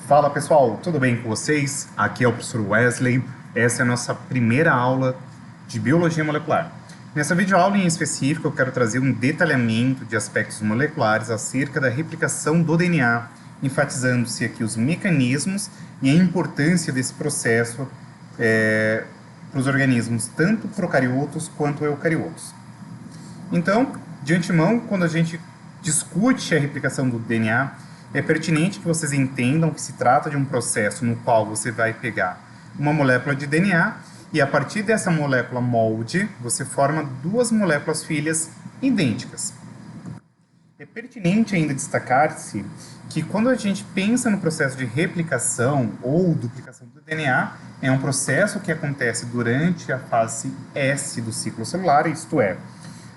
Fala pessoal, tudo bem com vocês? Aqui é o professor Wesley. Essa é a nossa primeira aula de Biologia Molecular. Nessa videoaula em específico, eu quero trazer um detalhamento de aspectos moleculares acerca da replicação do DNA, enfatizando-se aqui os mecanismos e a importância desse processo para os organismos, tanto procariotos quanto eucariotos. Então, de antemão, quando a gente discute a replicação do DNA, é pertinente que vocês entendam que se trata de um processo no qual você vai pegar uma molécula de DNA e a partir dessa molécula molde, você forma duas moléculas filhas idênticas. É pertinente ainda destacar-se que quando a gente pensa no processo de replicação ou duplicação do DNA, é um processo que acontece durante a fase S do ciclo celular, isto é,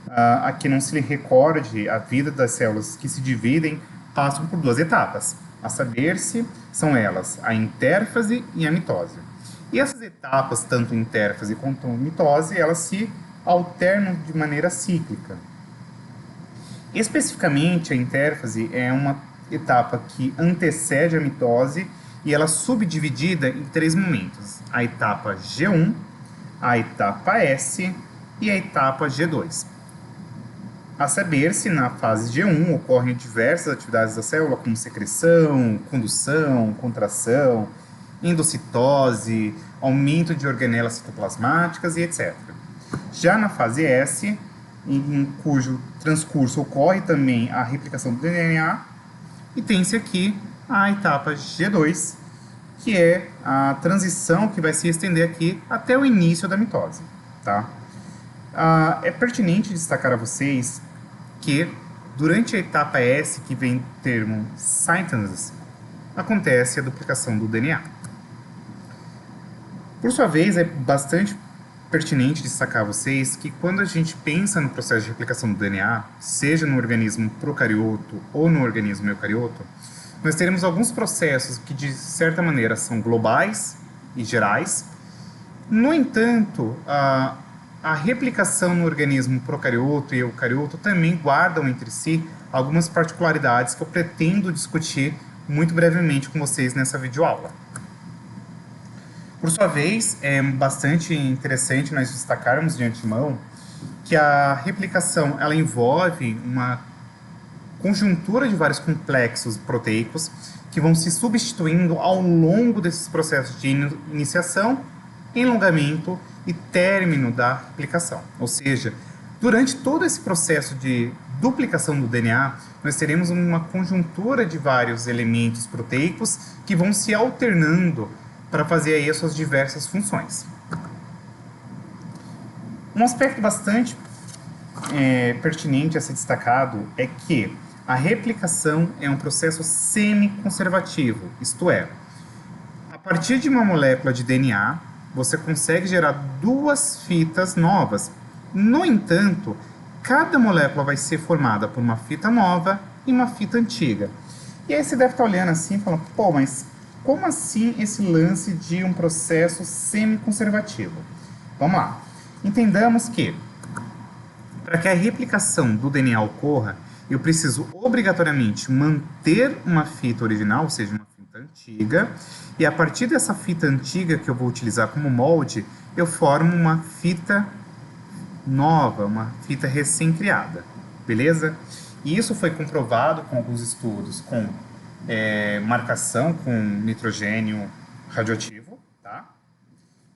a que não se recorde a vida das células que se dividem passam por duas etapas, a saber-se são elas a intérfase e a mitose. E essas etapas, tanto intérfase quanto mitose, elas se alternam de maneira cíclica. Especificamente, a intérfase é uma etapa que antecede a mitose e ela é subdividida em três momentos: a etapa G1, a etapa S e a etapa G2. A saber-se, na fase G1 ocorrem diversas atividades da célula, como secreção, condução, contração, endocitose, aumento de organelas citoplasmáticas e etc. Já na fase S, em cujo transcurso ocorre também a replicação do DNA, e tem-se aqui a etapa G2, que é a transição que vai se estender aqui até o início da mitose. Tá? É pertinente destacar a vocês que durante a etapa S, que vem o termo synthesis, acontece a duplicação do DNA. Por sua vez, é bastante pertinente destacar a vocês que quando a gente pensa no processo de replicação do DNA, seja no organismo procarioto ou no organismo eucarioto, nós teremos alguns processos que de certa maneira são globais e gerais. No entanto, a replicação no organismo procarioto e eucarioto também guardam entre si algumas particularidades que eu pretendo discutir muito brevemente com vocês nessa videoaula. Por sua vez, é bastante interessante nós destacarmos de antemão que a replicação ela envolve uma conjuntura de vários complexos proteicos que vão se substituindo ao longo desses processos de iniciação, alongamento e término da replicação. Ou seja, durante todo esse processo de duplicação do DNA, nós teremos uma conjuntura de vários elementos proteicos que vão se alternando para fazer aí as suas diversas funções. Um aspecto bastante pertinente a ser destacado é que a replicação é um processo semi-conservativo, isto é, a partir de uma molécula de DNA, você consegue gerar duas fitas novas. No entanto, cada molécula vai ser formada por uma fita nova e uma fita antiga. E aí você deve estar olhando assim e falando, pô, mas como assim esse lance de um processo semi-conservativo? Vamos lá. Entendamos que, para que a replicação do DNA ocorra, eu preciso obrigatoriamente manter uma fita original, ou seja, uma fita antiga, e a partir dessa fita antiga que eu vou utilizar como molde, eu formo uma fita nova, uma fita recém-criada, beleza? E isso foi comprovado com alguns estudos com marcação com nitrogênio radioativo, tá?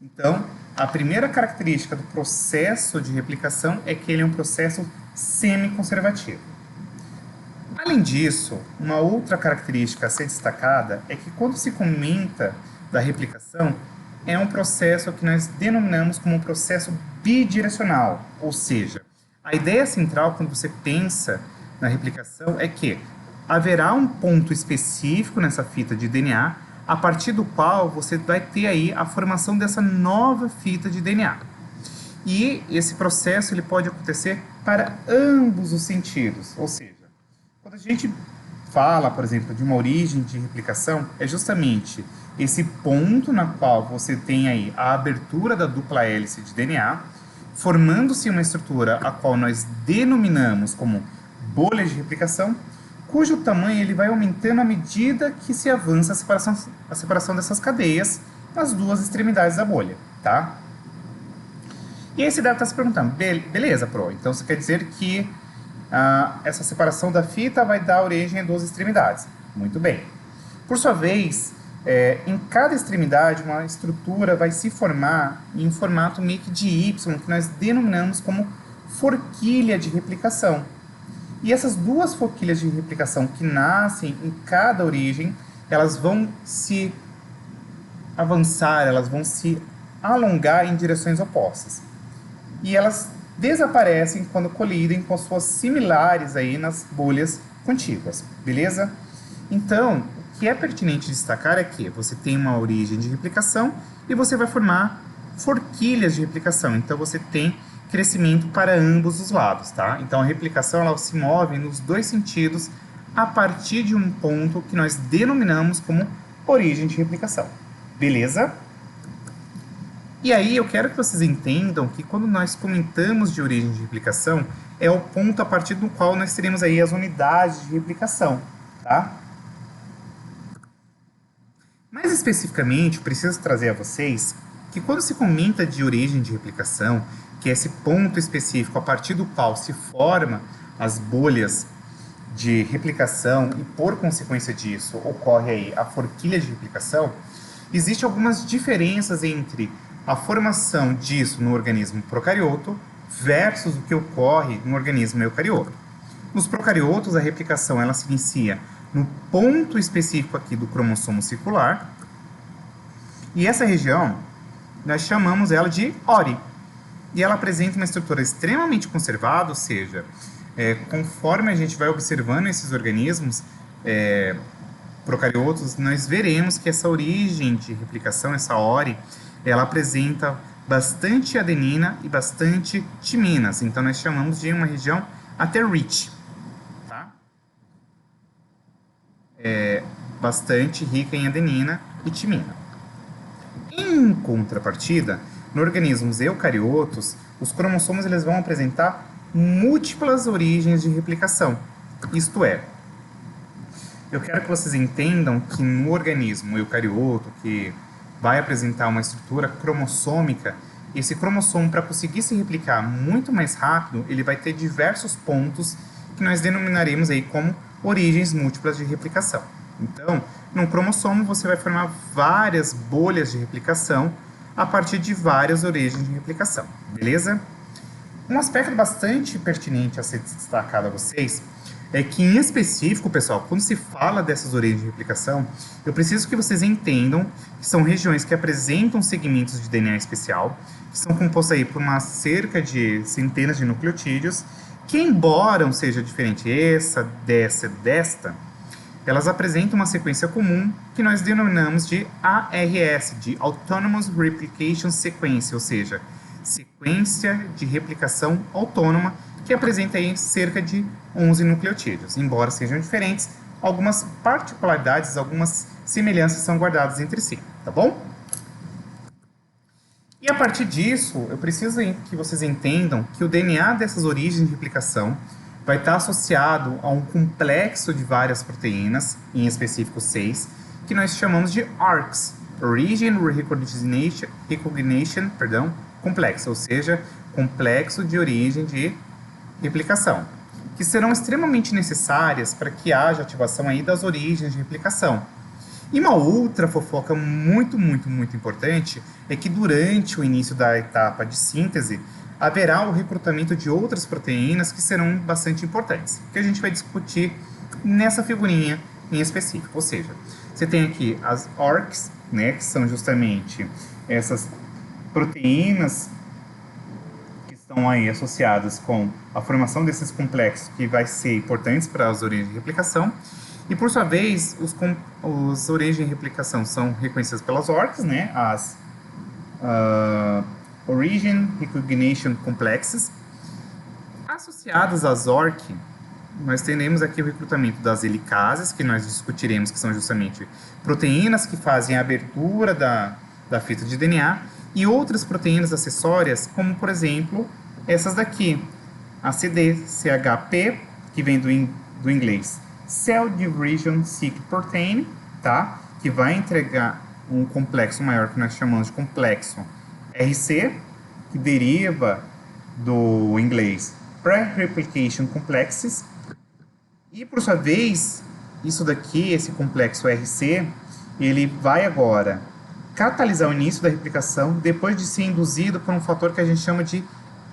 Então, a primeira característica do processo de replicação é que ele é um processo semi-conservativo. Além disso, uma outra característica a ser destacada é que quando se comenta da replicação, é um processo que nós denominamos como um processo bidirecional, ou seja, a ideia central quando você pensa na replicação é que haverá um ponto específico nessa fita de DNA, a partir do qual você vai ter aí a formação dessa nova fita de DNA. E esse processo ele pode acontecer para ambos os sentidos, ou seja, quando a gente fala, por exemplo, de uma origem de replicação, é justamente esse ponto na qual você tem aí a abertura da dupla hélice de DNA, formando-se uma estrutura a qual nós denominamos como bolha de replicação, cujo tamanho ele vai aumentando à medida que se avança a separação dessas cadeias nas duas extremidades da bolha, tá? E aí você deve estar se perguntando, beleza, Pro, então você quer dizer que essa separação da fita vai dar origem a duas extremidades. Muito bem. Por sua vez, em cada extremidade, uma estrutura vai se formar em formato meio que de Y, que nós denominamos como forquilha de replicação. E essas duas forquilhas de replicação que nascem em cada origem, elas vão se avançar, elas vão se alongar em direções opostas. E elas desaparecem quando colidem com suas similares aí nas bolhas contíguas, beleza? Então, o que é pertinente destacar é que você tem uma origem de replicação e você vai formar forquilhas de replicação. Então, você tem crescimento para ambos os lados, tá? Então, a replicação ela se move nos dois sentidos a partir de um ponto que nós denominamos como origem de replicação, beleza? E aí eu quero que vocês entendam que quando nós comentamos de origem de replicação, é o ponto a partir do qual nós teremos aí as unidades de replicação, tá? Mais especificamente, eu preciso trazer a vocês que quando se comenta de origem de replicação, que é esse ponto específico a partir do qual se forma as bolhas de replicação e por consequência disso ocorre aí a forquilha de replicação, existem algumas diferenças entre a formação disso no organismo procarioto versus o que ocorre no organismo eucarioto. Nos procariotos, a replicação ela se inicia no ponto específico aqui do cromossomo circular, e essa região nós chamamos ela de ori, e ela apresenta uma estrutura extremamente conservada, ou seja, conforme a gente vai observando esses organismos procariotos, nós veremos que essa origem de replicação, essa ori, ela apresenta bastante adenina e bastante timinas. Então, nós chamamos de uma região até rich, tá? Bastante rica em adenina e timina. Em contrapartida, no organismos eucariotos, os cromossomos eles vão apresentar múltiplas origens de replicação. Isto é, eu quero que vocês entendam que no organismo eucarioto, que vai apresentar uma estrutura cromossômica, esse cromossomo, para conseguir se replicar muito mais rápido, ele vai ter diversos pontos que nós denominaremos aí como origens múltiplas de replicação. Então, num cromossomo você vai formar várias bolhas de replicação a partir de várias origens de replicação, beleza? Um aspecto bastante pertinente a ser destacado a vocês é que, em específico, pessoal, quando se fala dessas origens de replicação, eu preciso que vocês entendam que são regiões que apresentam segmentos de DNA especial, que são compostos aí por uma cerca de centenas de nucleotídeos, que, embora seja diferente desta, elas apresentam uma sequência comum que nós denominamos de ARS, de Autonomous Replication Sequence, ou seja, sequência de replicação autônoma, que apresenta aí cerca de 11 nucleotídeos. Embora sejam diferentes, algumas particularidades, algumas semelhanças são guardadas entre si, tá bom? E a partir disso, eu preciso que vocês entendam que o DNA dessas origens de replicação vai estar associado a um complexo de várias proteínas, em específico 6, que nós chamamos de ARCs, Origin Recognition Complex, ou seja, complexo de origem de replicação, que serão extremamente necessárias para que haja ativação aí das origens de replicação. E uma outra fofoca muito importante é que durante o início da etapa de síntese haverá o recrutamento de outras proteínas que serão bastante importantes, que a gente vai discutir nessa figurinha em específico. Ou seja, você tem aqui as ORCs, né, que são justamente essas proteínas que estão aí associadas com a formação desses complexos que vai ser importantes para as origens de replicação. E, por sua vez, os origens de replicação são reconhecidas pelas ORCs, né, as Origin Recognition Complexes. Associadas às ORC, nós teremos aqui o recrutamento das helicases, que nós discutiremos, que são justamente proteínas que fazem a abertura da fita de DNA, e outras proteínas acessórias, como, por exemplo, essas daqui, a CDCHP, que vem do inglês Cell Division Seq Protein, tá? Que vai entregar um complexo maior que nós chamamos de complexo RC, que deriva do inglês Pre-Replication Complexes. E, por sua vez, isso daqui, esse complexo RC, ele vai agora catalisar o início da replicação depois de ser induzido por um fator que a gente chama de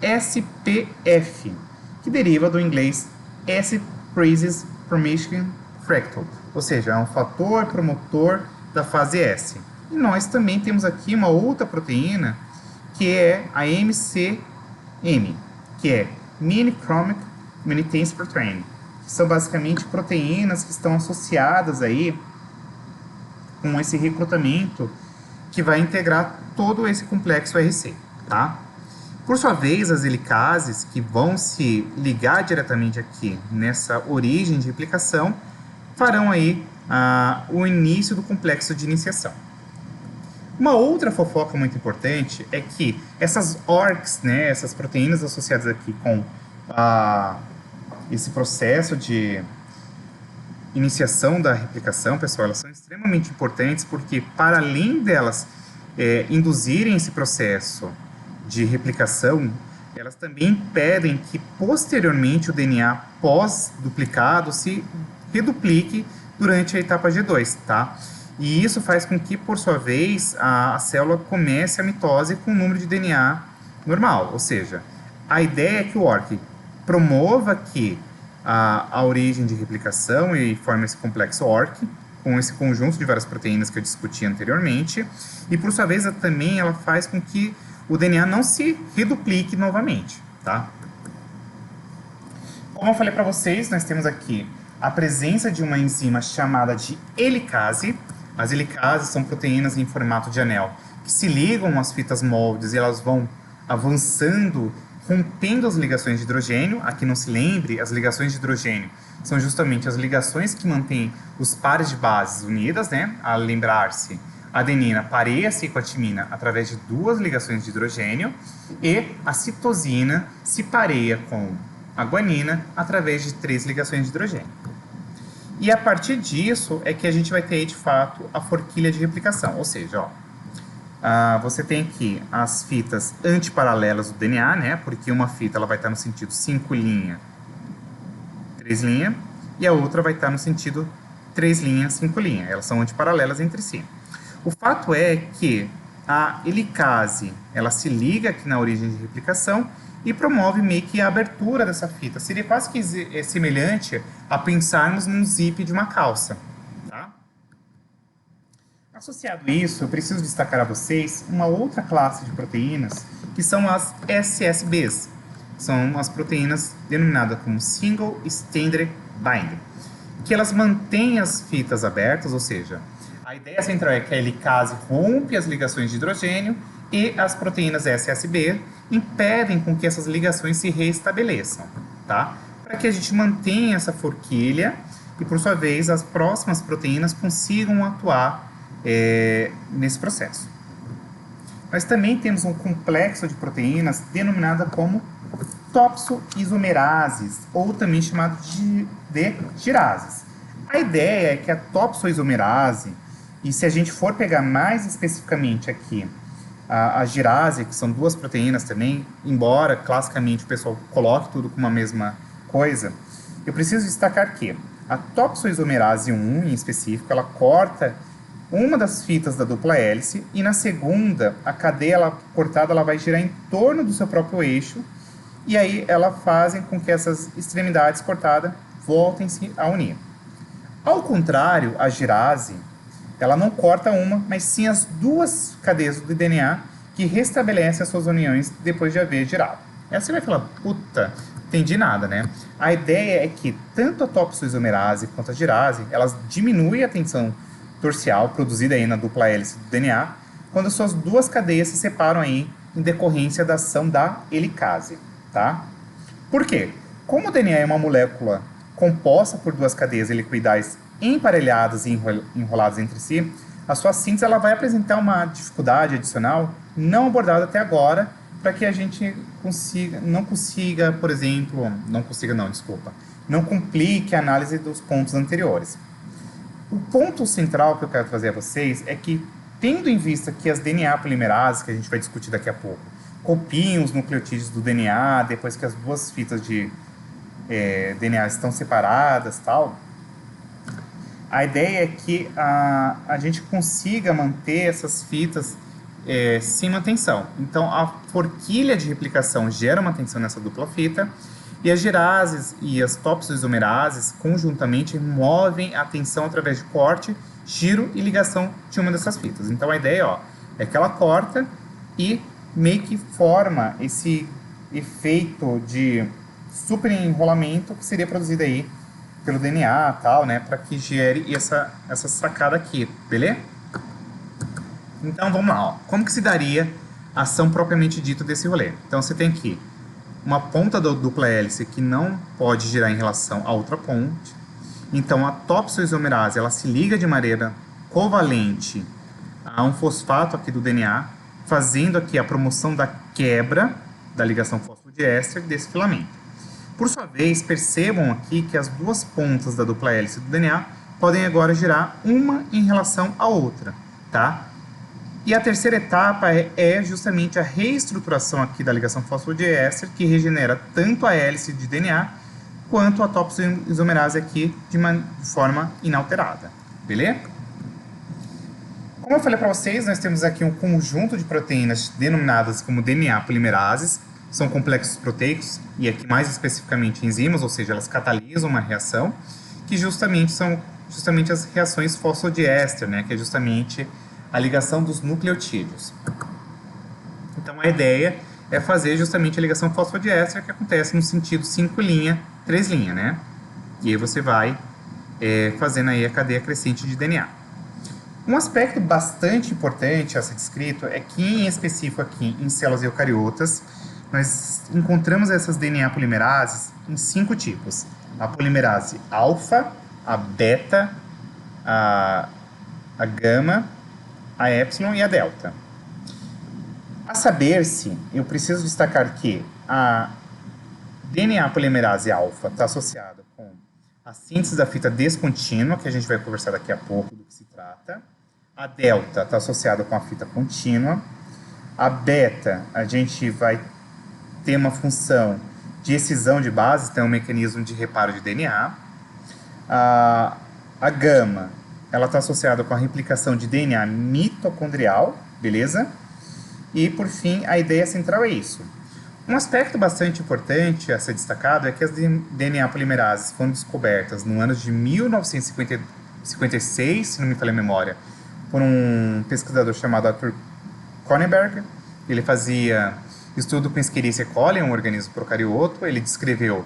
SPF, que deriva do inglês S-Prases Formation Fractal, ou seja, é um fator promotor da fase S. E nós também temos aqui uma outra proteína, que é a MCM, que é Mini-Chromic Minitase Protein, que são basicamente proteínas que estão associadas aí com esse recrutamento que vai integrar todo esse complexo RC, tá? Por sua vez, as helicases, que vão se ligar diretamente aqui nessa origem de replicação, farão aí o início do complexo de iniciação. Uma outra fofoca muito importante é que essas ORCs, né, essas proteínas associadas aqui com esse processo de iniciação da replicação, pessoal, elas são extremamente importantes porque, para além delas induzirem esse processo de replicação, elas também impedem que posteriormente o DNA pós-duplicado se reduplique durante a etapa G2, tá? E isso faz com que, por sua vez, a célula comece a mitose com um número de DNA normal, ou seja, a ideia é que o ORC promova que a origem de replicação e forma esse complexo ORC, com esse conjunto de várias proteínas que eu discuti anteriormente, e por sua vez também ela faz com que o DNA não se reduplique novamente, tá? Como eu falei para vocês, nós temos aqui a presença de uma enzima chamada de helicase. As helicases são proteínas em formato de anel que se ligam às fitas moldes e elas vão avançando, rompendo as ligações de hidrogênio. Aqui não se lembre, as ligações de hidrogênio são justamente as ligações que mantêm os pares de bases unidas, né? A lembrar-se, a adenina pareia-se com a timina através de duas ligações de hidrogênio e a citosina se pareia com a guanina através de 3 ligações de hidrogênio. E a partir disso é que a gente vai ter, de fato, a forquilha de replicação, ou seja, você tem aqui as fitas antiparalelas do DNA, né? Porque uma fita ela vai estar no sentido 5' 3', e a outra vai estar no sentido 3', 5'. Elas são antiparalelas entre si. O fato é que a helicase ela se liga aqui na origem de replicação e promove meio que a abertura dessa fita. Seria quase que semelhante a pensarmos num zip de uma calça. Tá? Associado a isso, eu preciso destacar a vocês uma outra classe de proteínas, que são as SSBs. São as proteínas denominadas como Single Stranded Binding, que elas mantêm as fitas abertas, ou seja, a ideia central é que a helicase rompe as ligações de hidrogênio e as proteínas SSB impedem com que essas ligações se reestabeleçam, tá? Para que a gente mantenha essa forquilha e, por sua vez, as próximas proteínas consigam atuar nesse processo. Nós também temos um complexo de proteínas denominada como topsoisomerases, ou também chamado de girases. A ideia é que a topsoisomerase, e se a gente for pegar mais especificamente aqui a girase, que são 2 proteínas também, embora classicamente o pessoal coloque tudo como a mesma coisa, eu preciso destacar que a topsoisomerase 1, em específico, ela corta uma das fitas da dupla hélice e na segunda, a cadeia cortada ela vai girar em torno do seu próprio eixo e aí ela fazem com que essas extremidades cortadas voltem-se a unir. Ao contrário, a girase ela não corta uma, mas sim as 2 cadeias do DNA que restabelecem as suas uniões depois de haver girado. Aí você vai falar, puta, entendi nada, né? A ideia é que tanto a topsoisomerase quanto a girase, elas diminuem a tensão torcial produzida aí na dupla hélice do DNA, quando as suas 2 cadeias se separam aí em decorrência da ação da helicase, tá? Por quê? Como o DNA é uma molécula composta por 2 cadeias helicoidais emparelhadas e enroladas entre si, a sua síntese ela vai apresentar uma dificuldade adicional não abordada até agora, para que a gente não complique a análise dos pontos anteriores. O ponto central que eu quero trazer a vocês é que, tendo em vista que as DNA polimerases, que a gente vai discutir daqui a pouco, copiam os nucleotídeos do DNA depois que as duas fitas de DNA estão separadas, tal, a ideia é que a gente consiga manter essas fitas sem uma tensão. Então, a forquilha de replicação gera uma tensão nessa dupla fita, e as gerases e as topoisomerases conjuntamente movem a tensão através de corte, giro e ligação de uma dessas fitas. Então, a ideia é que ela corta e meio que forma esse efeito de super enrolamento que seria produzido aí pelo DNA, tal, né, para que gere essa sacada aqui, beleza? Então vamos lá, como que se daria a ação propriamente dita desse rolê? Então você tem aqui uma ponta da dupla hélice que não pode girar em relação a outra ponte. Então a topoisomerase ela se liga de maneira covalente a um fosfato aqui do DNA, fazendo aqui a promoção da quebra da ligação fosfodiéster desse filamento. Por sua vez, percebam aqui que as duas pontas da dupla hélice do DNA podem agora girar uma em relação à outra, tá? E a terceira etapa é justamente a reestruturação aqui da ligação fosfodiéster, que regenera tanto a hélice de DNA quanto a topoisomerase aqui de forma inalterada, beleza? Como eu falei para vocês, nós temos aqui um conjunto de proteínas denominadas como DNA polimerases. São complexos proteicos, e aqui mais especificamente enzimas, ou seja, elas catalisam uma reação, que justamente são as reações fosfodiéster, né, que é justamente a ligação dos nucleotídeos. Então a ideia é fazer justamente a ligação fosfodiéster que acontece no sentido 5', 3', né? E aí você vai fazendo aí a cadeia crescente de DNA. Um aspecto bastante importante a ser descrito é que, em específico aqui em células eucariotas, nós encontramos essas DNA polimerases em 5 tipos. A polimerase alfa, a beta, a gama, a epsilon e a delta. A saber-se, eu preciso destacar que a DNA polimerase alfa está associada com a síntese da fita descontínua, que a gente vai conversar daqui a pouco do que se trata. A delta está associada com a fita contínua. A beta, a gente vai ter uma função de excisão de bases, tem um mecanismo de reparo de DNA. A gama, ela está associada com a replicação de DNA mitocondrial, beleza? E, por fim, a ideia central é isso. Um aspecto bastante importante a ser destacado é que as DNA polimerases foram descobertas no ano de 1956, se não me falha a memória, por um pesquisador chamado Arthur Konneberg. Ele fazia estudo com Escherichia coli, um organismo procarioto. Ele descreveu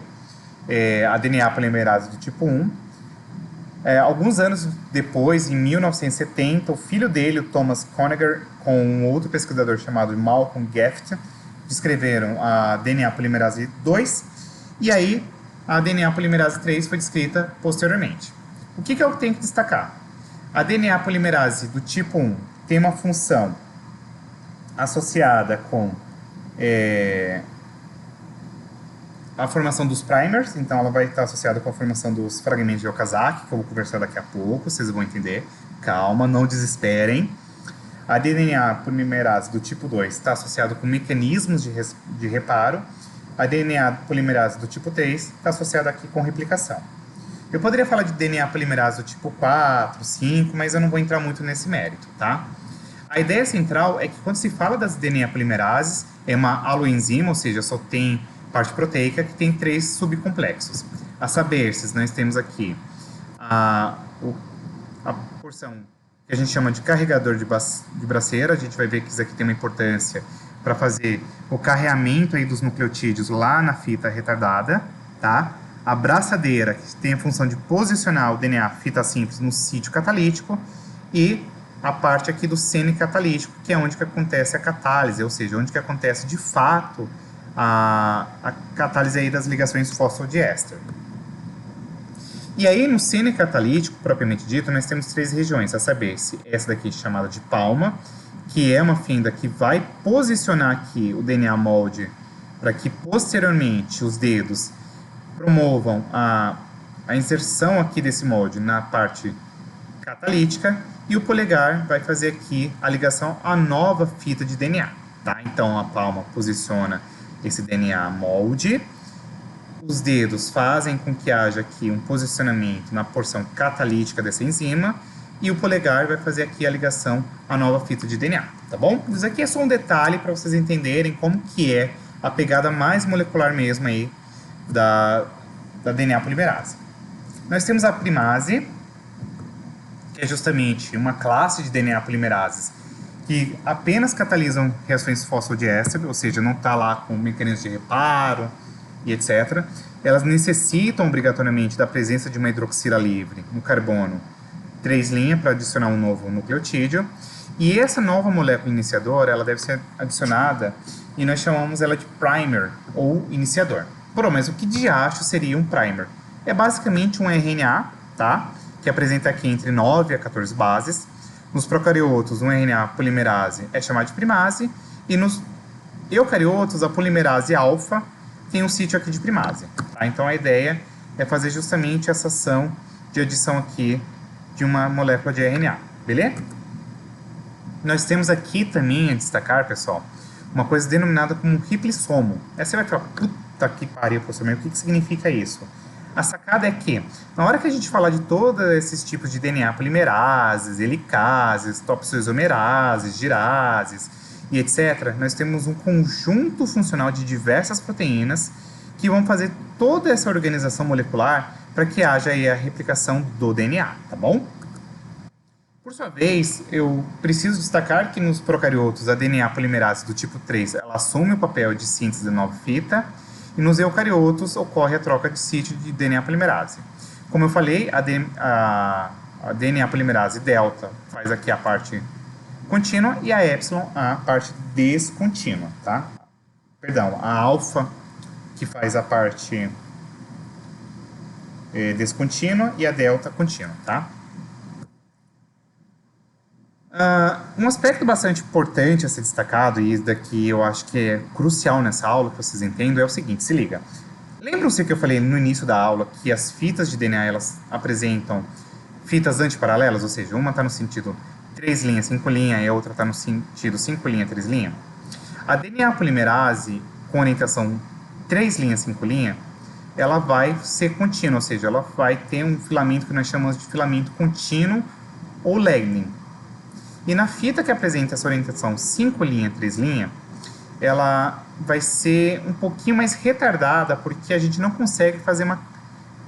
a DNA polimerase do tipo 1. Alguns anos depois, em 1970, o filho dele, o Thomas Konneberg, com um outro pesquisador chamado Malcolm Geft, descreveram a DNA polimerase 2, e aí a DNA polimerase 3 foi descrita posteriormente. O que eu tenho que destacar? A DNA polimerase do tipo 1 tem uma função associada com a formação dos primers, então ela vai estar associada com a formação dos fragmentos de Okazaki, que eu vou conversar daqui a pouco, vocês vão entender. Calma, não desesperem. A DNA polimerase do tipo 2 está associada com mecanismos de reparo. A DNA polimerase do tipo 3 está associada aqui com replicação. Eu poderia falar de DNA polimerase do tipo 4, 5, mas eu não vou entrar muito nesse mérito, tá? A ideia central é que quando se fala das DNA polimerases, é uma aloenzima, ou seja, só tem parte proteica, que tem 3 subcomplexos. A saber, nós temos aqui a porção que a gente chama de carregador de braceira. A gente vai ver que isso aqui tem uma importância para fazer o carreamento aí dos nucleotídeos lá na fita retardada, tá? A braçadeira, que tem a função de posicionar o DNA fita simples no sítio catalítico, e a parte aqui do sene catalítico, que é onde que acontece a catálise, ou seja, onde que acontece de fato a catálise aí das ligações fosfodiéster. E aí, no sene catalítico, propriamente dito, nós temos 3 regiões, a saber, essa daqui chamada de palma, que é uma fenda que vai posicionar aqui o DNA molde para que posteriormente os dedos promovam a inserção aqui desse molde na parte catalítica, e o polegar vai fazer aqui a ligação à nova fita de DNA, tá? Então a palma posiciona esse DNA molde, os dedos fazem com que haja aqui um posicionamento na porção catalítica dessa enzima, e o polegar vai fazer aqui a ligação à nova fita de DNA, tá bom? Isso aqui é só um detalhe para vocês entenderem como que é a pegada mais molecular mesmo aí da DNA polimerase. Nós temos a primase, que é justamente uma classe de DNA polimerases que apenas catalisam reações fosfodiéster, ou seja, não está lá com mecanismos de reparo e etc. Elas necessitam obrigatoriamente da presença de uma hidroxila livre no carbono 3' para adicionar um novo nucleotídeo. E essa nova molécula iniciadora, ela deve ser adicionada e nós chamamos ela de primer ou iniciador. Pô, mas o que de acho seria um primer? É basicamente um RNA, tá? Que apresenta aqui entre 9 a 14 bases. Nos procariotos, um RNA polimerase é chamado de primase, e nos eucariotos, a polimerase alfa tem um sítio aqui de primase. Tá? Então a ideia é fazer justamente essa ação de adição aqui de uma molécula de RNA, beleza? Nós temos aqui também a destacar, pessoal, uma coisa denominada como riplissomo. Aí você vai falar, puta que pariu, professor, mas o que significa isso? A sacada é que, na hora que a gente falar de todos esses tipos de DNA polimerases, helicases, topoisomerases, girases e etc., nós temos um conjunto funcional de diversas proteínas que vão fazer toda essa organização molecular para que haja aí a replicação do DNA, tá bom? Por sua vez, eu preciso destacar que nos procariotos a DNA polimerase do tipo 3 ela assume o papel de síntese de nova fita, e nos eucariotos ocorre a troca de sítio de DNA polimerase. Como eu falei, a DNA polimerase delta faz aqui a parte contínua e a epsilon a parte descontínua, tá? Perdão, a alfa que faz a parte descontínua e a delta contínua, tá? Um aspecto bastante importante a ser destacado, e isso daqui eu acho que é crucial nessa aula, que vocês entendam, é o seguinte, se liga. Lembram-se que eu falei no início da aula que as fitas de DNA, elas apresentam fitas antiparalelas, ou seja, uma está no sentido 3' 5' e a outra está no sentido 5' 3'? A DNA polimerase com orientação 3' 5', ela vai ser contínua, ou seja, ela vai ter um filamento que nós chamamos de filamento contínuo ou lagging. E na fita que apresenta essa orientação 5', 3', ela vai ser um pouquinho mais retardada, porque a gente não consegue fazer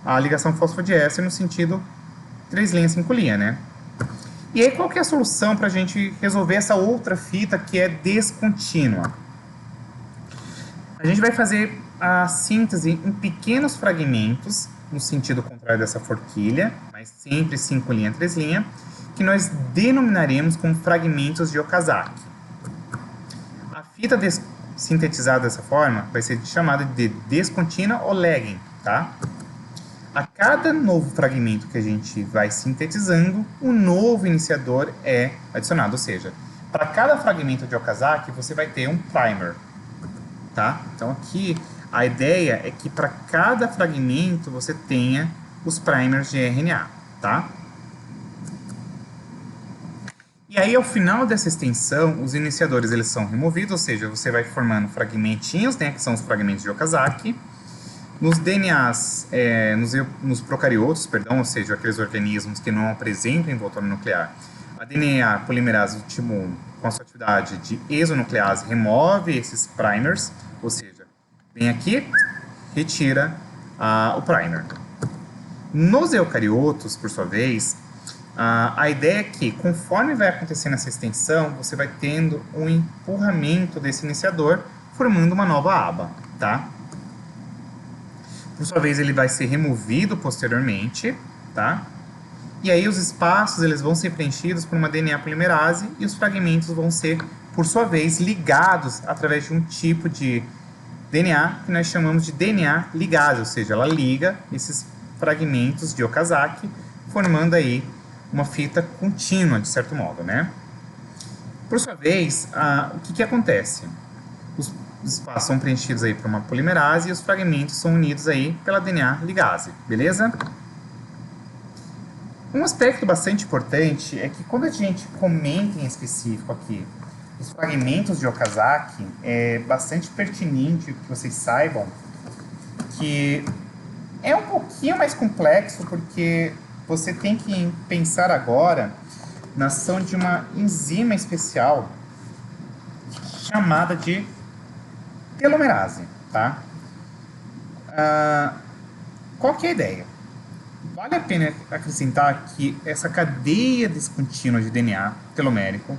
a ligação fosfodiéster no sentido 3', 5', né? E aí qual que é a solução para a gente resolver essa outra fita que é descontínua? A gente vai fazer a síntese em pequenos fragmentos, no sentido contrário dessa forquilha, mas sempre 5', 3', que nós denominaremos como fragmentos de Okazaki. A fita sintetizada dessa forma vai ser chamada de descontínua ou lagging, tá? A cada novo fragmento que a gente vai sintetizando, um novo iniciador é adicionado, ou seja, para cada fragmento de Okazaki você vai ter um primer, tá? Então aqui a ideia é que para cada fragmento você tenha os primers de RNA, tá? E aí, ao final dessa extensão, os iniciadores eles são removidos, ou seja, você vai formando fragmentinhos, né, que são os fragmentos de Okazaki. Nos DNAs, nos procariotos, perdão, ou seja, aqueles organismos que não apresentam envoltório nuclear, a DNA polimerase do tipo 1, com a sua atividade de exonuclease, remove esses primers, ou seja, vem aqui, retira o primer. Nos eucariotos, por sua vez, a ideia é que, conforme vai acontecendo essa extensão, você vai tendo um empurramento desse iniciador, formando uma nova aba, tá? Por sua vez, ele vai ser removido posteriormente, tá? E aí os espaços eles vão ser preenchidos por uma DNA polimerase e os fragmentos vão ser, por sua vez, ligados através de um tipo de DNA que nós chamamos de DNA ligase, ou seja, ela liga esses fragmentos de Okazaki, formando aí uma fita contínua, de certo modo, né? Por sua vez, o que acontece? os espaços são preenchidos aí por uma polimerase e os fragmentos são unidos aí pela DNA ligase, beleza? Um aspecto bastante importante é que quando a gente comenta em específico aqui os fragmentos de Okazaki, é bastante pertinente que vocês saibam que é um pouquinho mais complexo porque você tem que pensar agora na ação de uma enzima especial chamada de telomerase, tá? Qual que é a ideia? Vale a pena acrescentar que essa cadeia descontínua de DNA telomérico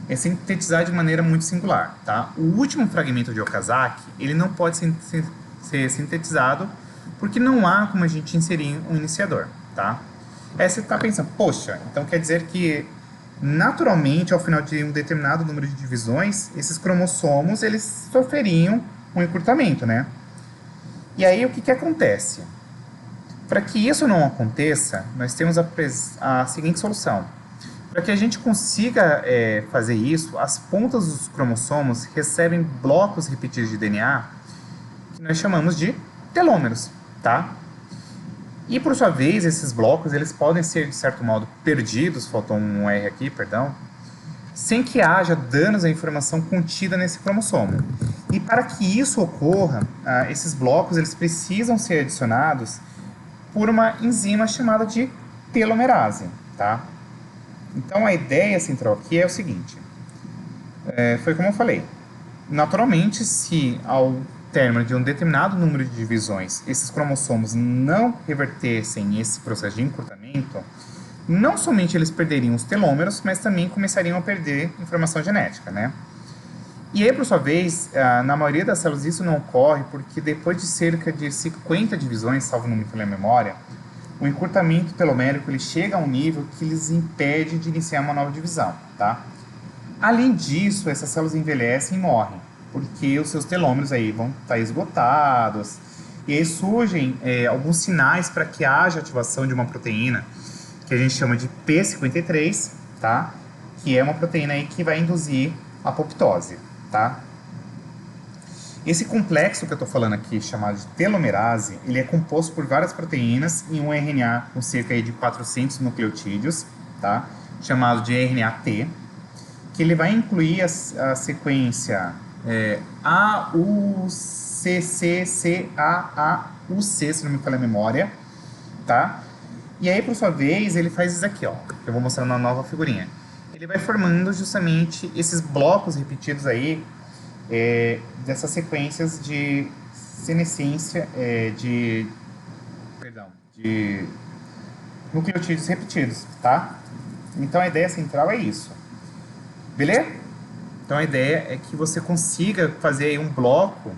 é sintetizada de maneira muito singular, tá? O último fragmento de Okazaki, ele não pode ser sintetizado porque não há como a gente inserir um iniciador, tá? Aí você está pensando, poxa, então quer dizer que naturalmente, ao final de um determinado número de divisões, esses cromossomos, eles sofreriam um encurtamento, né? E aí, o que acontece? Para que isso não aconteça, nós temos a seguinte solução. Para que a gente consiga fazer isso, as pontas dos cromossomos recebem blocos repetidos de DNA que nós chamamos de telômeros, tá? E, por sua vez, esses blocos eles podem ser, de certo modo, perdidos, faltou um R aqui, perdão, sem que haja danos à informação contida nesse cromossomo. E para que isso ocorra, esses blocos eles precisam ser adicionados por uma enzima chamada de telomerase, tá? Então, a ideia central aqui é o seguinte, foi como eu falei, naturalmente, se ao término de um determinado número de divisões, esses cromossomos não revertessem esse processo de encurtamento, não somente eles perderiam os telômeros, mas também começariam a perder informação genética, né? E aí, por sua vez, na maioria das células isso não ocorre porque depois de cerca de 50 divisões, salvo não me falha a memória, o encurtamento telomérico ele chega a um nível que lhes impede de iniciar uma nova divisão, tá? Além disso, essas células envelhecem e morrem, porque os seus telômeros aí vão estar esgotados, e aí surgem alguns sinais para que haja ativação de uma proteína que a gente chama de P53, tá? Que é uma proteína aí que vai induzir a apoptose, tá? Esse complexo que eu estou falando aqui, chamado de telomerase, ele é composto por várias proteínas em um RNA com cerca aí de 400 nucleotídeos, tá? Chamado de RNA-T, que ele vai incluir a sequência AUCCCAAUC, se não me falha a memória, tá? E aí, por sua vez, ele faz isso aqui, ó, que eu vou mostrar na nova figurinha. Ele vai formando justamente esses blocos repetidos aí, dessas sequências de senescência, de nucleotídeos repetidos, tá? Então, a ideia central é isso. Beleza? Então, a ideia é que você consiga fazer aí um bloco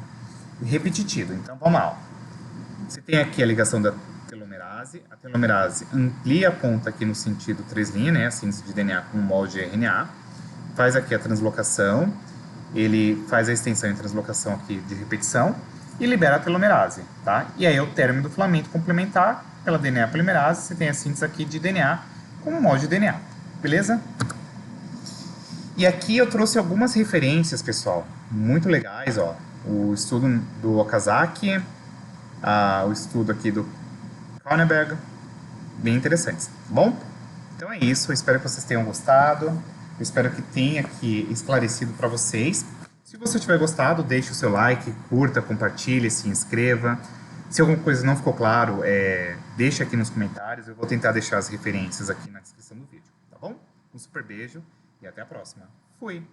repetitivo. Então, vamos lá. Ó. Você tem aqui a ligação da telomerase. A telomerase amplia a ponta aqui no sentido 3' né? A síntese de DNA com molde de RNA. Faz aqui a translocação. Ele faz a extensão e translocação aqui de repetição e libera a telomerase, tá? E aí, ao término do filamento complementar, pela DNA polimerase, você tem a síntese aqui de DNA com molde de DNA. Beleza? E aqui eu trouxe algumas referências, pessoal, muito legais, ó. O estudo do Okazaki, o estudo aqui do Kronenberg, bem interessantes, tá bom? Então é isso, eu espero que vocês tenham gostado, eu espero que tenha aqui esclarecido para vocês. Se você tiver gostado, deixe o seu like, curta, compartilhe, se inscreva. Se alguma coisa não ficou claro, deixe aqui nos comentários, eu vou tentar deixar as referências aqui na descrição do vídeo, tá bom? Um super beijo. E até a próxima. Fui!